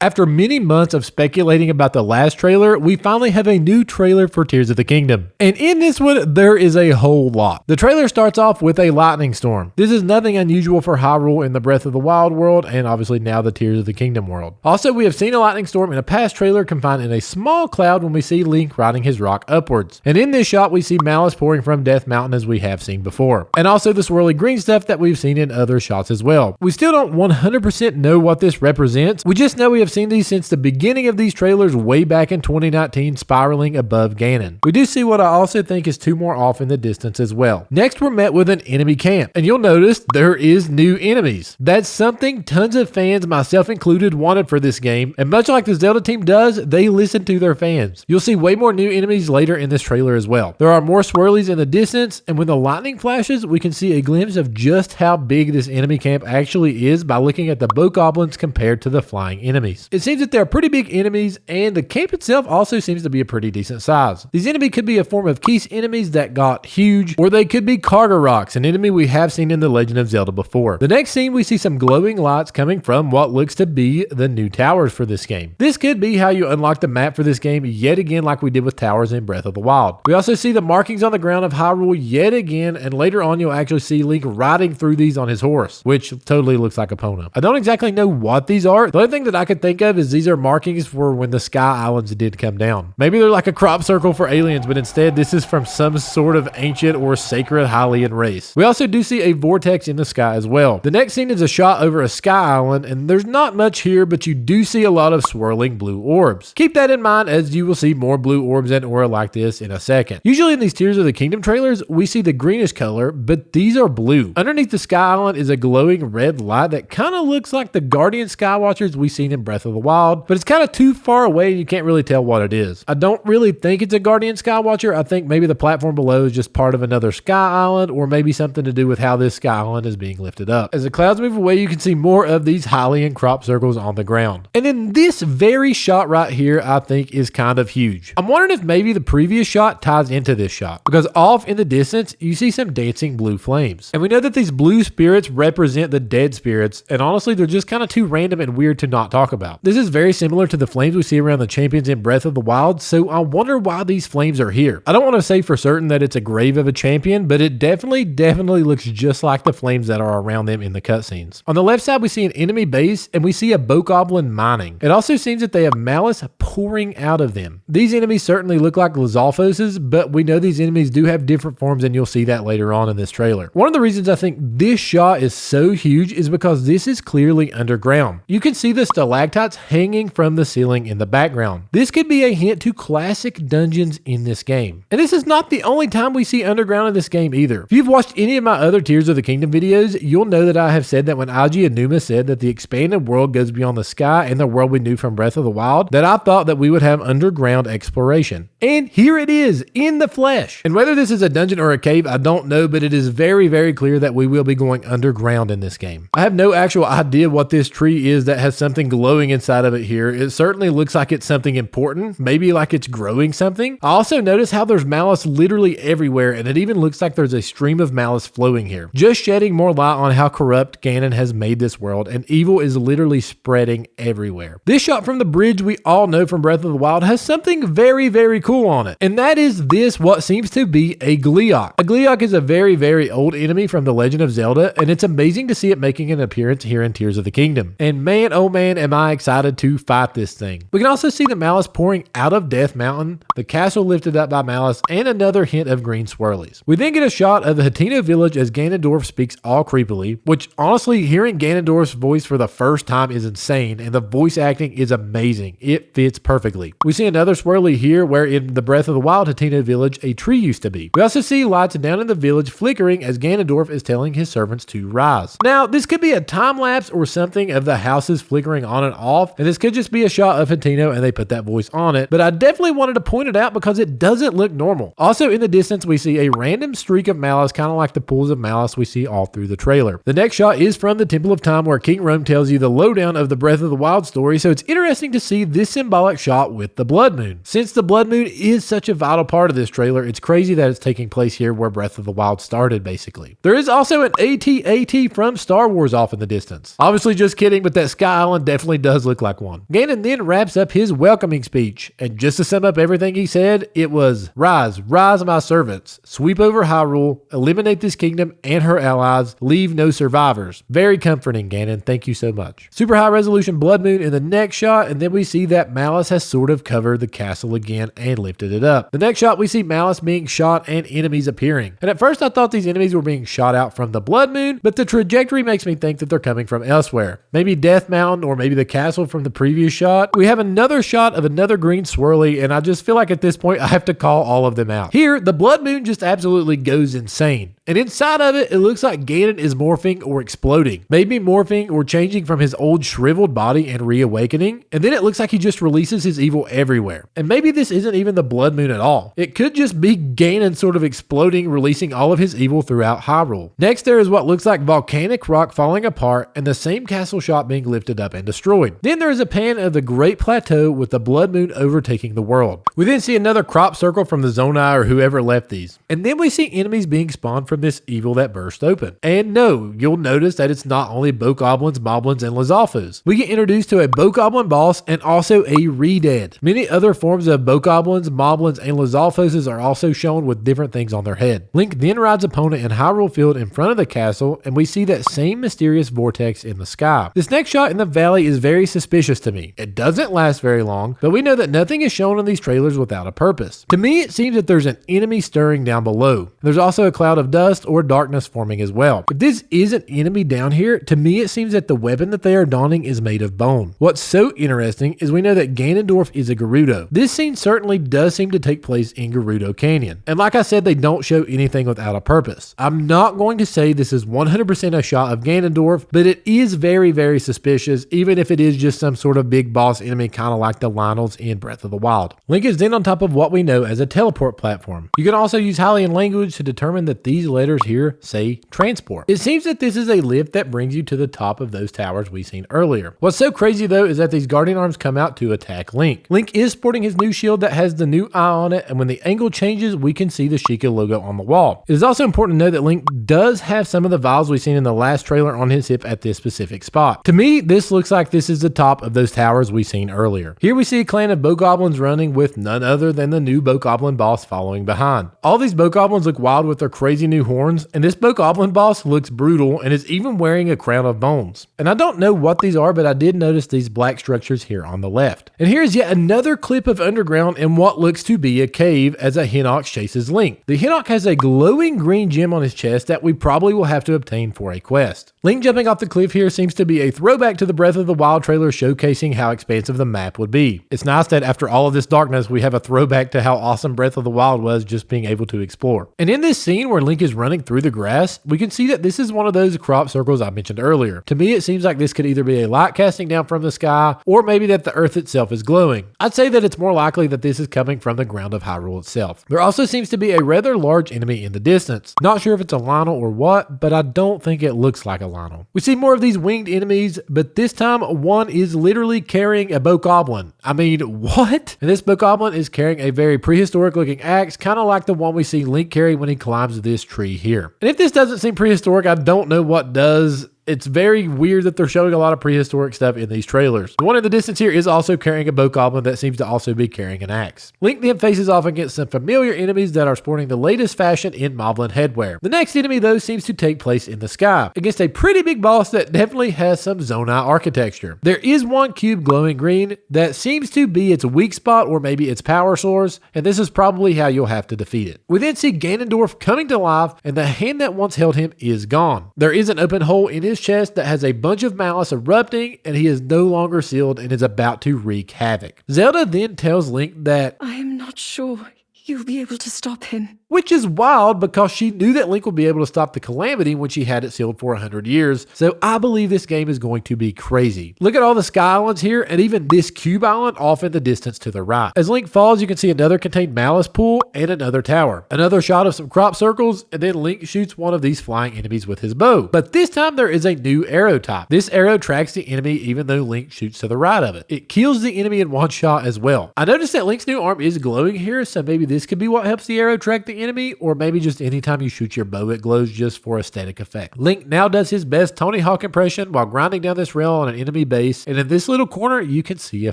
After many months of speculating about the last trailer, we finally have a new trailer for Tears of the Kingdom. And in this one, there is a whole lot. The trailer starts off with a lightning storm. This is nothing unusual for Hyrule in the Breath of the Wild world, and obviously now the Tears of the Kingdom world. Also, we have seen a lightning storm in a past trailer confined in a small cloud when we see Link riding his rock upwards. And in this shot, we see Malice pouring from Death Mountain as we have seen before. And also the swirly green stuff that we've seen in other shots as well. We still don't 100% know what this represents. We just know we have seen these since the beginning of these trailers way back in 2019, spiraling above Ganon. We do see what I also think is two more off in the distance as well. Next, we're met with an enemy camp, and you'll notice there is new enemies. That's something tons of fans, myself included, wanted for this game, and much like the Zelda team does, they listen to their fans. You'll see way more new enemies later in this trailer as well. There are more swirlies in the distance, and when the lightning flashes, we can see a glimpse of just how big this enemy camp actually is by looking at the bokoblins compared to the flying enemies. It seems that they're pretty big enemies, and the camp itself also seems to be a pretty decent size. These enemies could be a form of Keese enemies that got huge, or they could be Kargaroks, an enemy we have seen in The Legend of Zelda before. The next scene, we see some glowing lights coming from what looks to be the new towers for this game. This could be how you unlock the map for this game yet again, like we did with towers in Breath of the Wild. We also see the markings on the ground of Hyrule yet again, and later on you'll actually see Link riding through these on his horse, which totally looks like Epona. I don't exactly know what these are. The only thing that I could think of is these are markings for when the Sky Islands did come down. Maybe they're like a crop circle for aliens, but instead this is from some sort of ancient or sacred Hylian race. We also do see a vortex in the sky as well. The next scene is a shot over a Sky Island, and there's not much here, but you do see a lot of swirling blue orbs. Keep that in mind as you will see more blue orbs and aura like this in a second. Usually in these Tears of the Kingdom trailers, we see the greenish color, but these are blue. Underneath the Sky Island is a glowing red light that kind of looks like the Guardian Skywatchers we've seen in Breath of the Wild, but it's kind of too far away and you can't really tell what it is. I don't really think it's a Guardian Skywatcher. I think maybe the platform below is just part of another Sky Island, or maybe something to do with how this Sky Island is being lifted up. As the clouds move away, you can see more of these Hylian crop circles on the ground. And then this very shot right here, I think is kind of huge. I'm wondering if maybe the previous shot ties into this shot, because off in the distance, you see some dancing blue flames. And we know that these blue spirits represent the dead spirits, and honestly, they're just kind of too random and weird to not talk about. This is very similar to the flames we see around the champions in Breath of the Wild, so I wonder why these flames are here. I don't want to say for certain that it's a grave of a champion, but it definitely looks just like the flames that are around them in the cutscenes. On the left side, we see an enemy base, and we see a bokoblin mining. It also seems that they have malice pouring out of them. These enemies certainly look like Lizalfoses, but we know these enemies do have different forms, and you'll see that later on in this trailer. One of the reasons I think this shot is so huge is because this is clearly underground. You can see the stalactites hanging from the ceiling in the background. This could be a hint to classic dungeons in this game. And this is not the only time we see underground in this game either. If you've watched any of my other Tears of the Kingdom videos, you'll know that I have said that when Aji Anuma said that the expanded world goes beyond the sky and the world we knew from Breath of the Wild, that I thought that we would have underground exploration. And here it is, in the flesh. And whether this is a dungeon or a cave, I don't know, but it is very clear that we will be going underground in this game. I have no actual idea what this tree is that has something glowing inside of it here. It certainly looks like it's something important, maybe like it's growing something. I also notice how there's malice literally everywhere, and it even looks like there's a stream of malice flowing here, just shedding more light on how corrupt Ganon has made this world, and evil is literally spreading everywhere. This shot from the bridge we all know from Breath of the Wild has something very cool on it, and that is this, what seems to be a Gleeok. A Gleeok is a very old enemy from The Legend of Zelda, and it's amazing to see it making an appearance here in Tears of the Kingdom. And man, oh man, am I excited to fight this thing. We can also see the malice pouring out of Death Mountain, the castle lifted up by malice, and another hint of green swirlies. We then get a shot of the Hateno village as Ganondorf speaks all creepily, which honestly, hearing Ganondorf's voice for the first time is insane, and the voice acting is amazing. It fits perfectly. We see another swirly here where in the Breath of the Wild Hateno village, a tree used to be. We also see lights down in the village flickering as Ganondorf is telling his servants to rise. Now, this could be a time lapse or something of the houses flickering on and off, and this could just be a shot of Hateno and they put that voice on it, but I definitely wanted to point it out because it doesn't look normal. Also in the distance, we see a random streak of malice, kind of like the pools of malice we see all through the trailer. The next shot is from the Temple of Time where King Rome tells you the lowdown of the Breath of the Wild story, so it's interesting to see this symbolic shot with the Blood Moon. Since the Blood Moon is such a vital part of this trailer, it's crazy that it's taking place here where Breath of the Wild started, basically. There is also an AT-AT from Star Wars off in the distance. Obviously just kidding, but that Sky Island definitely does look like one. Ganon then wraps up his welcoming speech, and just to sum up everything he said, it was, "Rise, rise my servants, sweep over Hyrule, eliminate this kingdom and her allies, leave no survivors." Very comforting, Ganon, thank you so much. Super high resolution blood moon in the next shot, and then we see that Malice has sort of covered the castle again and lifted it up. The next shot we see Malice being shot and enemies appearing. And at first I thought these enemies were being shot out from the blood moon, but the trajectory makes me think that they're coming from elsewhere. Maybe Death Mountain or maybe the castle from the previous shot. We have another shot of another green swirly, and I just feel like at this point I have to call all of them out. Here, the blood moon just absolutely goes insane. And inside of it, it looks like Ganon is morphing or exploding. Maybe morphing or changing from his old shriveled body and reawakening. And then it looks like he just releases his evil everywhere. And maybe this isn't even the blood moon at all. It could just be Ganon sort of exploding, releasing all of his evil throughout Hyrule. Next, there is what looks like volcanic rock falling apart and the same castle shot being lifted up and destroyed. Then there is a pan of the Great Plateau with the blood moon overtaking the world. We then see another crop circle from the Zonai or whoever left these. And then we see enemies being spawned from this evil that burst open. And no, you'll notice that it's not only bokoblins, moblins, and Lizalfos. We get introduced to a bokoblin boss and also a Redead. Many other forms of bokoblins, moblins, and Lizalfos are also shown with different things on their head. Link then rides opponent in Hyrule Field in front of the castle, and we see that same mysterious vortex in the sky. This next shot in the valley is very suspicious to me. It doesn't last very long, but we know that nothing is shown in these trailers without a purpose. To me, it seems that there's an enemy stirring down below. There's also a cloud of dust or darkness forming as well. If this is an enemy down here, to me it seems that the weapon that they are donning is made of bone. What's so interesting is we know that Ganondorf is a Gerudo. This scene certainly does seem to take place in Gerudo Canyon. And like I said, they don't show anything without a purpose. I'm not going to say this is 100% a shot of Ganondorf, but it is very, very suspicious, even if it is just some sort of big boss enemy, kind of like the Lynels in Breath of the Wild. Link is then on top of what we know as a teleport platform. You can also use Hylian language to determine that these letters here say transport. It seems that this is a lift that brings you to the top of those towers we seen earlier. What's so crazy though is that these guardian arms come out to attack Link. Link is sporting his new shield that has the new eye on it, and when the angle changes, we can see the Sheikah logo on the wall. It is also important to know that Link does have some of the vials we've seen in the last trailer on his hip at this specific spot. To me, this looks like this is the top of those towers we seen earlier. Here we see a clan of bokoblins running with none other than the new bokoblin boss following behind. All these bokoblins look wild with their crazy new horns, and this bokoblin boss looks brutal and is even wearing a crown of bones. And I don't know what these are, but I did notice these black structures here on the left. And here's yet another clip of underground in what looks to be a cave as a Hinox chases Link. The Hinox has a glowing green gem on his chest that we probably will have to obtain for a quest. Link jumping off the cliff here seems to be a throwback to the Breath of the Wild trailer showcasing how expansive the map would be. It's nice that after all of this darkness, we have a throwback to how awesome Breath of the Wild was just being able to explore. And in this scene where Link is running through the grass, we can see that this is one of those crop circles I mentioned earlier. To me, it seems like this could either be a light casting down from the sky, or maybe that the earth itself is glowing. I'd say that it's more likely that this is coming from the ground of Hyrule itself. There also seems to be a rather large enemy in the distance. Not sure if it's a Lynel or what, but I don't think it looks like a Lynel. We see more of these winged enemies, but this time one is literally carrying a bokoblin. I mean, what? And this bokoblin is carrying a very prehistoric looking axe, kind of like the one we see Link carry when he climbs this tree here. And if this doesn't seem prehistoric, I don't know what does. It's very weird that they're showing a lot of prehistoric stuff in these trailers. The one in the distance here is also carrying a bokoblin that seems to also be carrying an axe. Link then faces off against some familiar enemies that are sporting the latest fashion in moblin headwear. The next enemy though seems to take place in the sky, against a pretty big boss that definitely has some Zonai architecture. There is one cube glowing green that seems to be its weak spot or maybe its power source, and this is probably how you'll have to defeat it. We then see Ganondorf coming to life, and the hand that once held him is gone. There is an open hole in his chest that has a bunch of malice erupting, and he is no longer sealed and is about to wreak havoc. Zelda then tells Link that I am not sure you'll be able to stop him. Which is wild because she knew that Link would be able to stop the calamity when she had it sealed for 100 years. So I believe this game is going to be crazy. Look at all the sky islands here and even this cube island off in the distance to the right. As Link falls, you can see another contained malice pool and another tower. Another shot of some crop circles, and then Link shoots one of these flying enemies with his bow. But this time there is a new arrow type. This arrow tracks the enemy even though Link shoots to the right of it. It kills the enemy in one shot as well. I noticed that Link's new arm is glowing here, so maybe this could be what helps the arrow track the the enemy, or maybe just anytime you shoot your bow it glows just for aesthetic effect. Link now does his best Tony Hawk impression while grinding down this rail on an enemy base, and in this little corner you can see a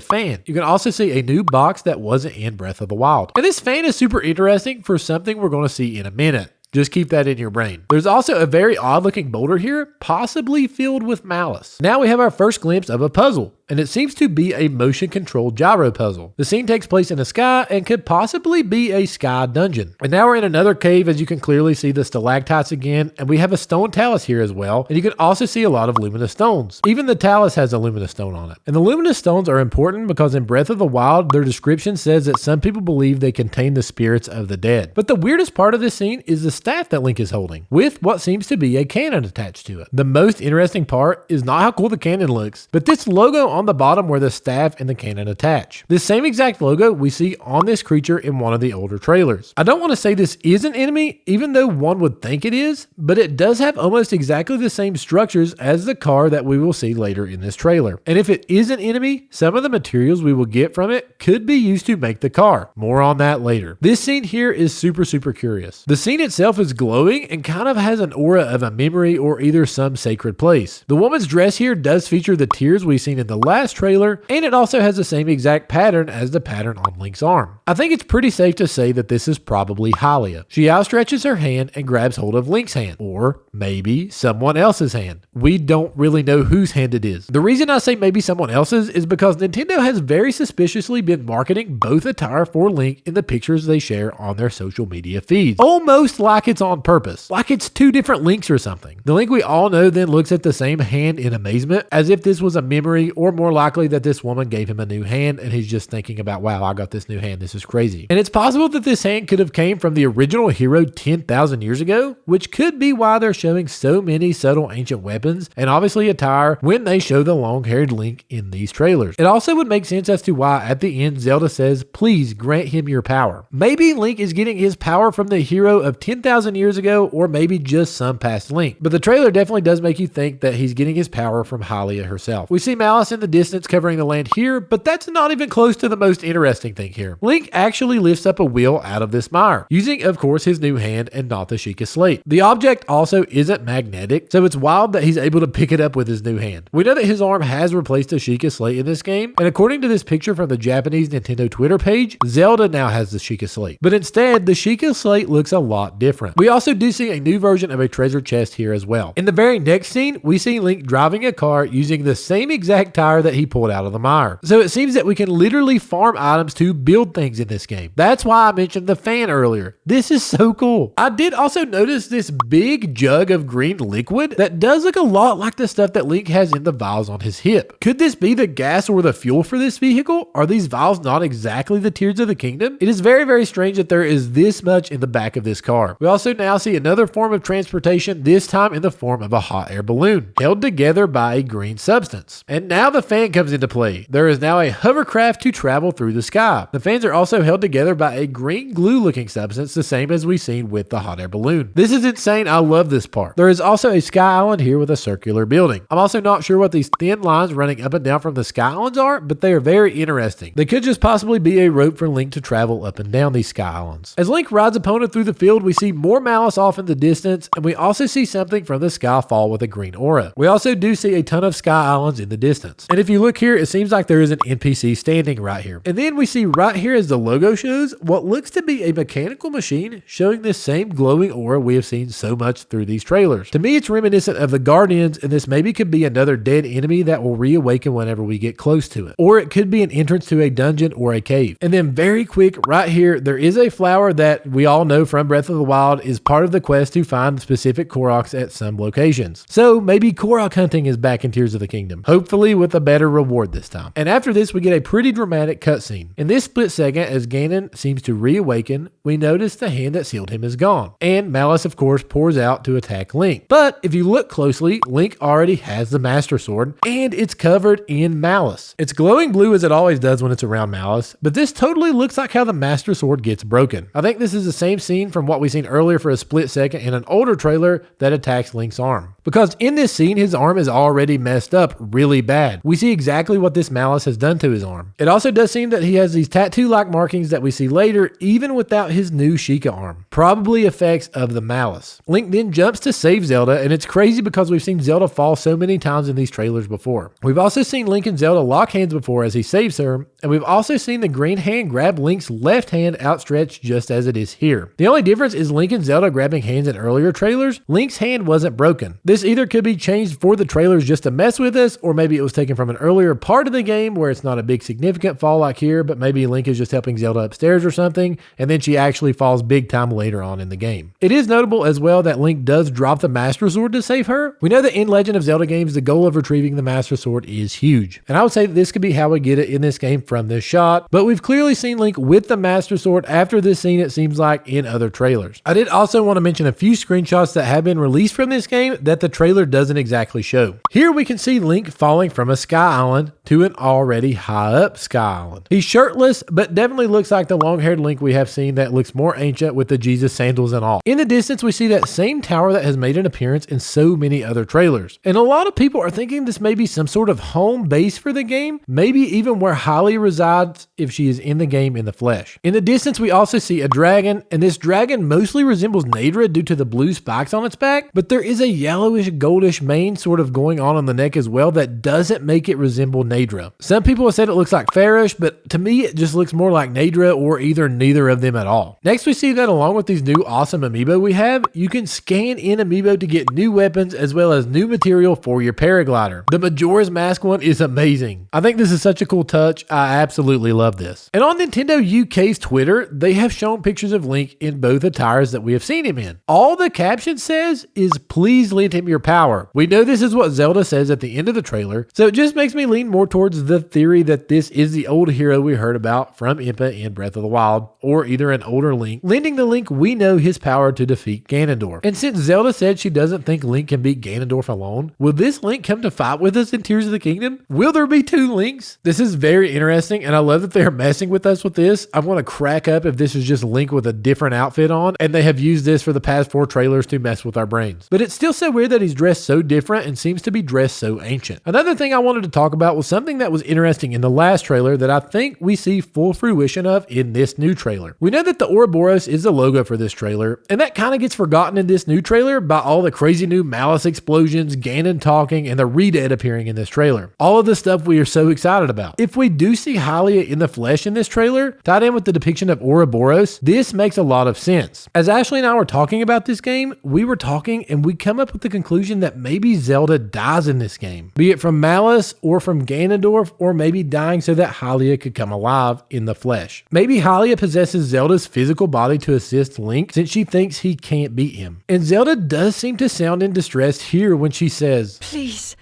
fan. You can also see a new box that wasn't in Breath of the Wild. And this fan is super interesting for something we're going to see in a minute. Just keep that in your brain. There's also a very odd looking boulder here, possibly filled with malice. Now we have our first glimpse of a puzzle, and it seems to be a motion controlled gyro puzzle. The scene takes place in the sky and could possibly be a sky dungeon. And now we're in another cave, as you can clearly see the stalactites again, and we have a stone talus here as well, and you can also see a lot of luminous stones. Even the talus has a luminous stone on it. And the luminous stones are important because in Breath of the Wild, their description says that some people believe they contain the spirits of the dead. But the weirdest part of this scene is the staff that Link is holding, with what seems to be a cannon attached to it. The most interesting part is not how cool the cannon looks, but this logo on the bottom where the staff and the cannon attach. This same exact logo we see on this creature in one of the older trailers. I don't want to say this is an enemy, even though one would think it is, but it does have almost exactly the same structures as the car that we will see later in this trailer. And if it is an enemy, some of the materials we will get from it could be used to make the car. More on that later. This scene here is super curious. The scene itself is glowing and kind of has an aura of a memory or either some sacred place. The woman's dress here does feature the tears we've seen in the last trailer, and it also has the same exact pattern as the pattern on Link's arm. I think it's pretty safe to say that this is probably Hylia. She outstretches her hand and grabs hold of Link's hand, or maybe someone else's hand. We don't really know whose hand it is. The reason I say maybe someone else's is because Nintendo has very suspiciously been marketing both attire for Link in the pictures they share on their social media feeds. Almost like it's on purpose, like it's two different Links or something. The Link we all know then looks at the same hand in amazement, as if this was a memory, or more likely that this woman gave him a new hand and he's just thinking about, wow, I got this new hand, this is crazy. And it's possible that this hand could have came from the original hero 10,000 years ago, which could be why they're showing so many subtle ancient weapons and obviously attire when they show the long-haired Link in these trailers. It also would make sense as to why at the end Zelda says, please grant him your power. Maybe Link is getting his power from the hero of 10,000 years ago, or maybe just some past Link. But the trailer definitely does make you think that he's getting his power from Hylia herself. We see Malice in the distance covering the land here, but that's not even close to the most interesting thing here. Link actually lifts up a wheel out of this mire, using of course his new hand and not the Sheikah Slate. The object also isn't magnetic, so it's wild that he's able to pick it up with his new hand. We know that his arm has replaced the Sheikah Slate in this game, and according to this picture from the Japanese Nintendo Twitter page, Zelda now has the Sheikah Slate. But instead, the Sheikah Slate looks a lot different. We also do see a new version of a treasure chest here as well. In the very next scene, we see Link driving a car using the same exact tire that he pulled out of the mire. So it seems that we can literally farm items to build things in this game. That's why I mentioned the fan earlier. This is so cool. I did also notice this big jug of green liquid that does look a lot like the stuff that Link has in the vials on his hip. Could this be the gas or the fuel for this vehicle? Are these vials not exactly the Tears of the Kingdom? It is very strange that there is this much in the back of this car. We also now see another form of transportation, this time in the form of a hot air balloon, held together by a green substance. And now the fan comes into play. There is now a hovercraft to travel through the sky. The fans are also held together by a green glue looking substance, the same as we've seen with the hot air balloon. This is insane. I love this part. There is also a sky island here with a circular building. I'm also not sure what these thin lines running up and down from the sky islands are, but they are very interesting. They could just possibly be a rope for Link to travel up and down these sky islands. As Link rides opponent through the field, we see more Malice off in the distance, and we also see something from the sky fall with a green aura. We also do see a ton of sky islands in the distance. And if you look here, it seems like there is an NPC standing right here. And then we see right here as the logo shows what looks to be a mechanical machine showing this same glowing aura we have seen so much through these trailers. To me, it's reminiscent of the Guardians, and this maybe could be another dead enemy that will reawaken whenever we get close to it. Or it could be an entrance to a dungeon or a cave. And then very quick, right here, there is a flower that we all know from Breath of the Wild is part of the quest to find specific Koroks at some locations. So maybe Korok hunting is back in Tears of the Kingdom, hopefully with a better reward this time. And after this, we get a pretty dramatic cutscene. In this split second, as Ganon seems to reawaken, we notice the hand that sealed him is gone. And Malice, of course, pours out to attack Link. But if you look closely, Link already has the Master Sword, and it's covered in Malice. It's glowing blue as it always does when it's around Malice, but this totally looks like how the Master Sword gets broken. I think this is the same scene from what we seen earlier for a split second in an older trailer that attacks Link's arm. because in this scene, his arm is already messed up really bad. We see exactly what this malice has done to his arm. It also does seem that he has these tattoo-like markings that we see later, even without his new Sheikah arm. Probably effects of the malice. Link then jumps to save Zelda, and it's crazy because we've seen Zelda fall so many times in these trailers before. We've also seen Link and Zelda lock hands before as he saves her, and we've also seen the green hand grab Link's left hand outstretched just as it is here. The only difference is Link and Zelda grabbing hands in earlier trailers. Link's hand wasn't broken. This either could be changed for the trailers just to mess with us, or maybe it was taken from an earlier part of the game where it's not a big significant fall like here, but maybe Link is just helping Zelda upstairs or something, and then she actually falls big time later on in the game. It is notable as well that Link does drop the Master Sword to save her. We know that in Legend of Zelda games, the goal of retrieving the Master Sword is huge, and I would say that this could be how we get it in this game from this shot, but we've clearly seen Link with the Master Sword after this scene, it seems like, in other trailers. I did also want to mention a few screenshots that have been released from this game that the trailer doesn't exactly show. Here we can see Link falling from a sky island to an already high up sky island. He's shirtless, but definitely looks like the long-haired Link we have seen that looks more ancient with the Jesus sandals and all. In the distance, we see that same tower that has made an appearance in so many other trailers. And a lot of people are thinking this may be some sort of home base for the game, maybe even where Hylia resides if she is in the game in the flesh. In the distance, we also see a dragon, and this dragon mostly resembles Nadra due to the blue spikes on its back, but there is a yellowish goldish mane sort of going on the neck as well that doesn't make it resemble Nadra. Some people have said it looks like Farish, but to me it just looks more like Nadra or either neither of them at all. Next we see that along with these new awesome amiibo we have, you can scan in amiibo to get new weapons as well as new material for your paraglider. The Majora's Mask one is amazing. I think this is such a cool touch. I absolutely love this. And on Nintendo UK's Twitter, they have shown pictures of Link in both attires that we have seen him in. All the caption says is, "Please lend him your power." We know this is what Zelda says at the end of the trailer, so it just makes me lean more towards the theory that this is the old hero we heard about from Impa in Breath of the Wild, or either an older Link, lending the Link we know his power to defeat Ganondorf. And since Zelda said she doesn't think Link can beat Ganondorf alone, will this Link come to fight with us in Tears of the Kingdom? Will there be two Links? This is very interesting, and I love that they're messing with us with this. I want to crack up if this is just Link with a different outfit on, and they have used this for the past 4 trailers to mess with our brains. But it's still so weird that he's dressed so different and seems to be dressed so ancient. Another thing I wanted to talk about was something that was interesting in the last trailer that I think we see full fruition of in this new trailer. We know that the Ouroboros is the logo for this trailer, and that kind of gets forgotten in this new trailer by all the crazy new Malice explosions, Ganon talking, and the Redead appearing in this trailer. All of the stuff we are so excited about. If we do see Hylia in the flesh in this trailer, tied in with the depiction of Ouroboros, this makes a lot of sense. As Ashley and I were talking about this game, we were talking and we come up with the conclusion that maybe Zelda dies in this game, be it from Malice or from Ganondorf, or maybe dying so that Hylia could come alive in the flesh. Maybe Hylia possesses Zelda's physical body to assist Link since she thinks he can't beat him. And Zelda does seem to sound in distress here when she says, Please,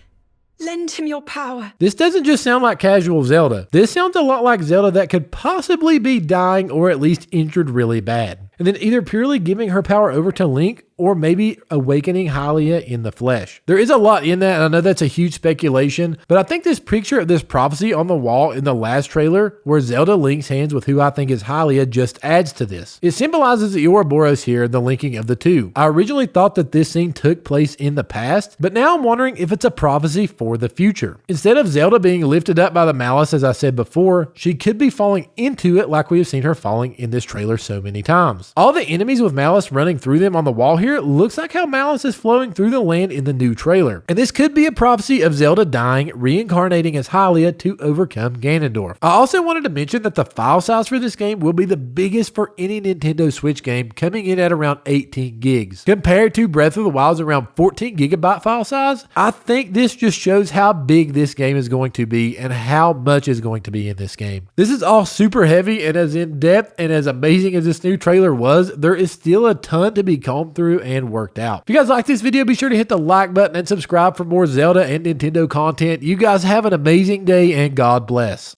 lend him your power. This doesn't just sound like casual Zelda. This sounds a lot like Zelda that could possibly be dying or at least injured really bad. And then either purely giving her power over to Link or maybe awakening Hylia in the flesh. There is a lot in that, and I know that's a huge speculation, but I think this picture of this prophecy on the wall in the last trailer where Zelda links hands with who I think is Hylia just adds to this. It symbolizes the Ouroboros here, the linking of the two. I originally thought that this scene took place in the past, but now I'm wondering if it's a prophecy for the future. Instead of Zelda being lifted up by the Malice, as I said before, she could be falling into it like we have seen her falling in this trailer so many times. All the enemies with Malice running through them on the wall here looks like how Malice is flowing through the land in the new trailer. And this could be a prophecy of Zelda dying, reincarnating as Hylia to overcome Ganondorf. I also wanted to mention that the file size for this game will be the biggest for any Nintendo Switch game, coming in at around 18 gigs. Compared to Breath of the Wild's around 14 gigabyte file size, I think this just shows how big this game is going to be and how much is going to be in this game. This is all super heavy, and as in depth and as amazing as this new trailer was, there is still a ton to be combed through and worked out. If you guys like this video, be sure to hit the like button and subscribe for more Zelda and Nintendo content. You guys have an amazing day and God bless.